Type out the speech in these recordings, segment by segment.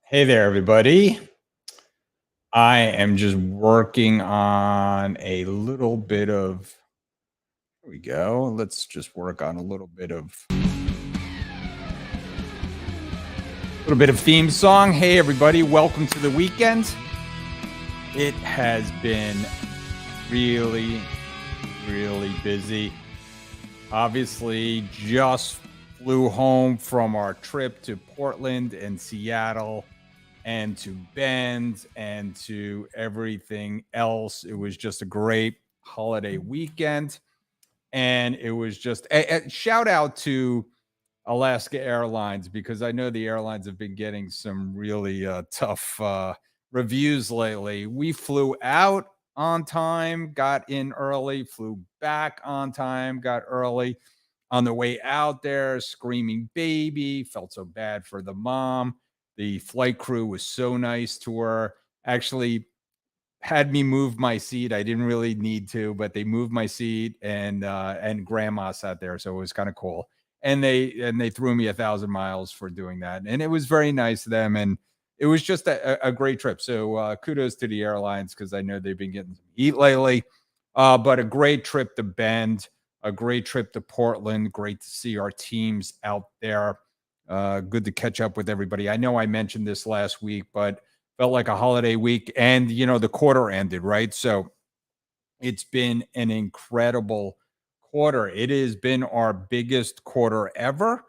Hey there, everybody. I am just working on a little bit of. Here we go. Let's just work on a little bit of theme song. Hey, everybody. Welcome to the weekend. It has been really, really busy. Obviously, just flew home from our trip to Portland and Seattle and to Bend and to everything else. It was just a great holiday weekend. And it was just a shout out to Alaska Airlines because I know the airlines have been getting some really tough reviews lately. We flew out on time, got in early, flew back on time, got early. On the way out there, screaming baby, felt so bad for the mom. The flight crew was so nice to her. Actually, had me move my seat. I didn't really need to, but they moved my seat and grandma sat there, so it was kind of cool. And they threw me 1,000 miles for doing that, and it was very nice of them. And it was just a great trip. So kudos to the airlines because I know they've been getting some heat lately. But a great trip to Bend, a great trip to Portland. Great to see our teams out there. Good to catch up with everybody. I know I mentioned this last week, but felt like a holiday week. And, the quarter ended, right? So it's been an incredible quarter. It has been our biggest quarter ever.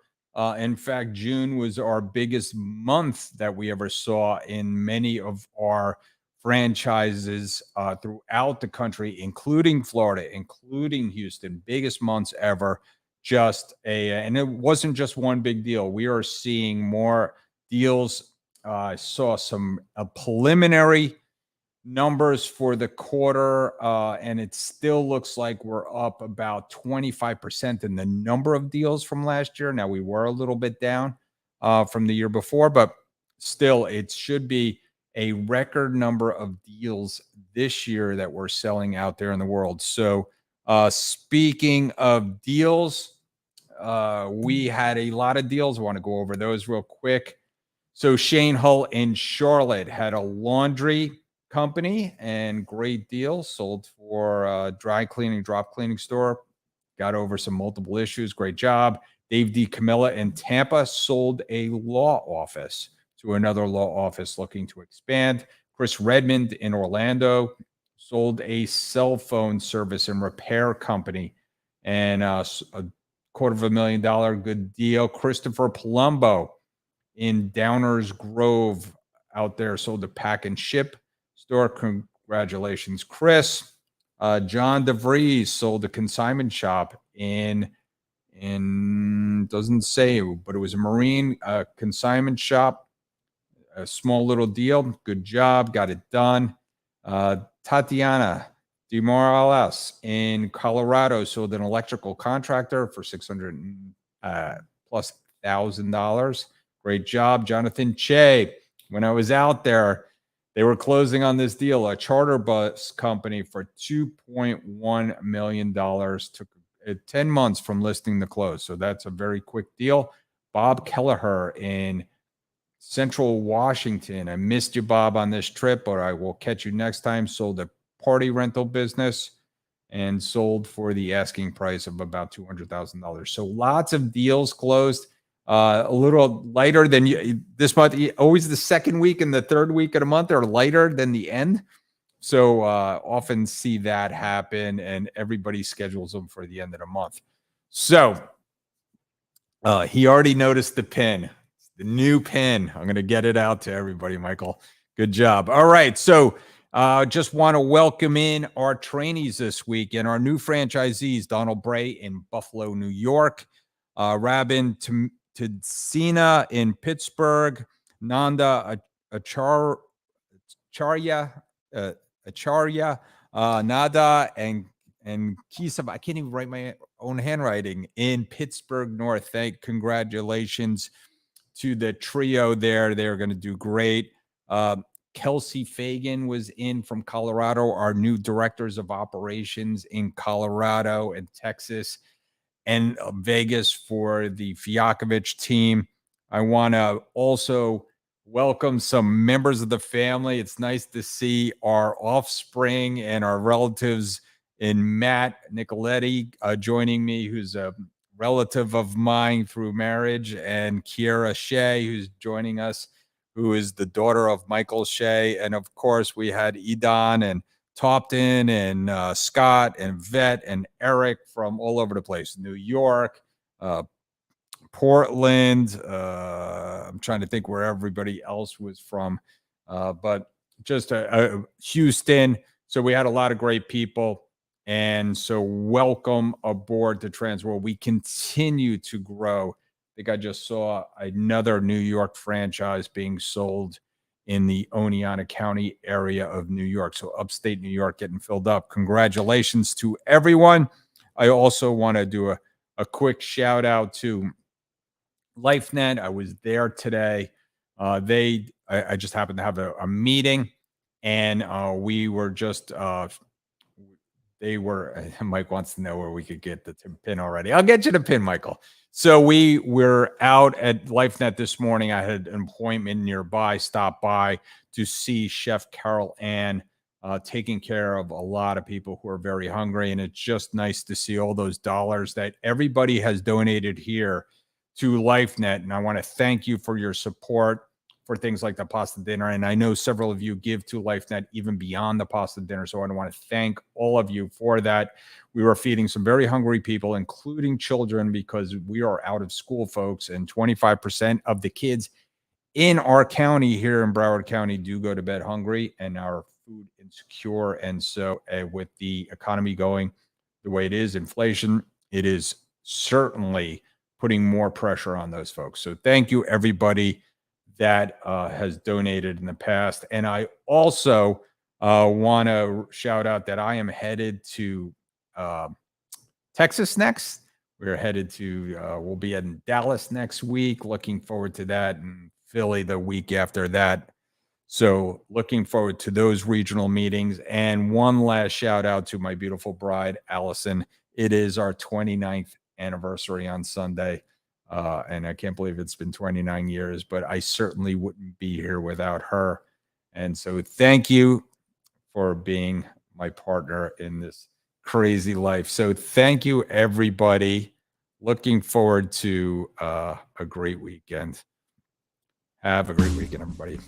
In fact, June was our biggest month that we ever saw in many of our franchises throughout the country, including Florida, including Houston, biggest months ever. And it wasn't just one big deal. We are seeing more deals. I saw some preliminary numbers for the quarter, and it still looks like we're up about 25% in the number of deals from last year. Now, we were a little bit down from the year before, but still, it should be a record number of deals this year that we're selling out there in the world. So, speaking of deals, we had a lot of deals. I want to go over those real quick. So Shane Hull in Charlotte had a laundry company and great deal. Sold for dry cleaning, drop cleaning store. Got over some multiple issues. Great job. Dave D. Camilla in Tampa sold a law office to another law office looking to expand. Chris Redmond in Orlando sold a cell phone service and repair company and a $250,000 good deal. Christopher Palumbo in Downers Grove out there sold a pack and ship store. Congratulations, Chris. John DeVries sold a consignment shop in doesn't say, but it was a marine consignment shop. A small little deal. Good job. Got it done. Tatiana DeMorales in Colorado sold an electrical contractor for $600,000+. Great job, Jonathan Che. When I was out there, they were closing on this deal, a charter bus company for $2.1 million. Took 10 months from listing to close. So that's a very quick deal. Bob Kelleher in Central Washington. I missed you, Bob, on this trip, but I will catch you next time. Sold a party rental business and sold for the asking price of about $200,000. So lots of deals closed. A little lighter than this month. Always the second week and the third week of the month are lighter than the end. So often see that happen, and everybody schedules them for the end of the month. So he already noticed the pin, the new pin. I'm going to get it out to everybody, Michael. Good job. All right. So just want to welcome in our trainees this week and our new franchisees, Donald Bray in Buffalo, New York, Rabin Tidsina in Pittsburgh, Nanda Acharya, Nada, and Kisava. I can't even write my own handwriting in Pittsburgh North. Congratulations to the trio there. They're going to do great. Kelsey Fagan was in from Colorado, our new directors of operations in Colorado and Texas and Vegas for the Fiakovich team. I want to also welcome some members of the family. It's nice to see our offspring and our relatives in Matt Nicoletti joining me, who's a relative of mine through marriage, and Kiera Shea, who's joining us, who is the daughter of Michael Shea. And of course, we had Edon and Topton and Scott and Vet and Eric from all over the place, New York, Portland. I'm trying to think where everybody else was from, but just Houston. So we had a lot of great people. And so welcome aboard to Transworld. We continue to grow. I think I just saw another New York franchise being sold in the Oneonta County area of New York. So upstate New York getting filled up. Congratulations to everyone. I also want to do a quick shout out to LifeNet. I was there today. I just happened to have a meeting, and we were just they were. Mike wants to know where we could get the pin already. I'll get you the pin, Michael. So we were out at LifeNet this morning. I had an appointment nearby. Stopped by to see Chef Carol Ann taking care of a lot of people who are very hungry, and it's just nice to see all those dollars that everybody has donated here to LifeNet. And I want to thank you for your support for things like the pasta dinner. And I know several of you give to LifeNet even beyond the pasta dinner. So I want to thank all of you for that. We were feeding some very hungry people, including children, because we are out of school, folks. And 25% of the kids in our county here in Broward County do go to bed hungry and are food insecure. And so with the economy going the way it is, inflation, it is certainly putting more pressure on those folks. So thank you, everybody that has donated in the past. And I also want to shout out that I am headed to Texas next. We're headed to, we'll be in Dallas next week. Looking forward to that. And Philly the week after that. So looking forward to those regional meetings. And one last shout out to my beautiful bride, Allison. It is our 29th anniversary on Sunday. And I can't believe it's been 29 years, but I certainly wouldn't be here without her. And so thank you for being my partner in this crazy life. So thank you, everybody. Looking forward to a great weekend. Have a great weekend, everybody.